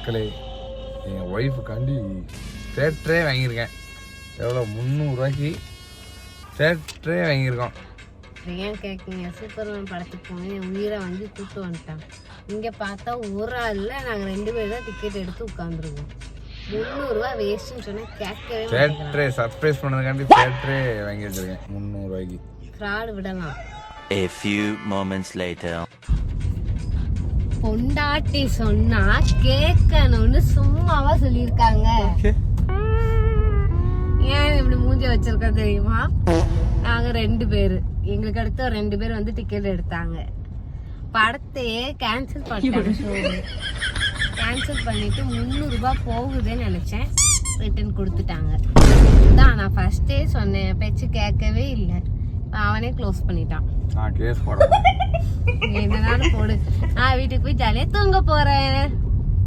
மக்களே, என் ஒய்ஃபுக்காண்டி தேட்டரே வாங்கியிருக்கேன். எவ்வளோ 300 ரூபாய்க்கு தேட்டரே வாங்கியிருக்கோம். ஏன் கேட்குங்க, சூப்பர்மேன் படத்துக்கு போனேன், என் உயிரை வாங்கி கூப்பிட்டு வந்துட்டான். இங்கே பார்த்தா ஒரு ஆளில் நாங்கள் 2 பேர் தான் டிக்கெட் எடுத்து உட்காந்துருவோம். 300 ரூபா வேஸ்ட்டுன்னு சொன்னால் கேட்கவே தேட்டரே சர்ப்ரைஸ் பண்ணதுக்காண்டி தேட்டரே வாங்கி வச்சிருக்கேன் 300 ரூபாய்க்கு. ஃப்ராடு விடலாம். A few moments later. பொண்டாட்டி சொன்னா கேட்கணும்னு சும்மாவா சொல்லியிருக்காங்க. ஏன் இப்படி மூஞ்சி வச்சிருக்க தெரியுமா? நாங்க 2 பேரு, எங்களுக்கு அடுத்த 2 பேர் வந்து டிக்கெட் எடுத்தாங்க. படத்தையே கேன்சல் பண்ணிட்டாங்க. ஷோ கேன்சல் பண்ணிட்டு 300 ரூபாய் போகுதுன்னு நினைச்சேன். ரிட்டர்ன் கொடுத்துட்டாங்க. தான் நான் ஃபர்ஸ்டே சொன்னேன், பேச்சு கேட்கவே இல்லை. அவனே க்ளோஸ் பண்ணிட்டான். கேஸ் போட என்னனாலும் போடு, நான் வீட்டுக்கு போய் ஜாலியா தூங்க போறேன்.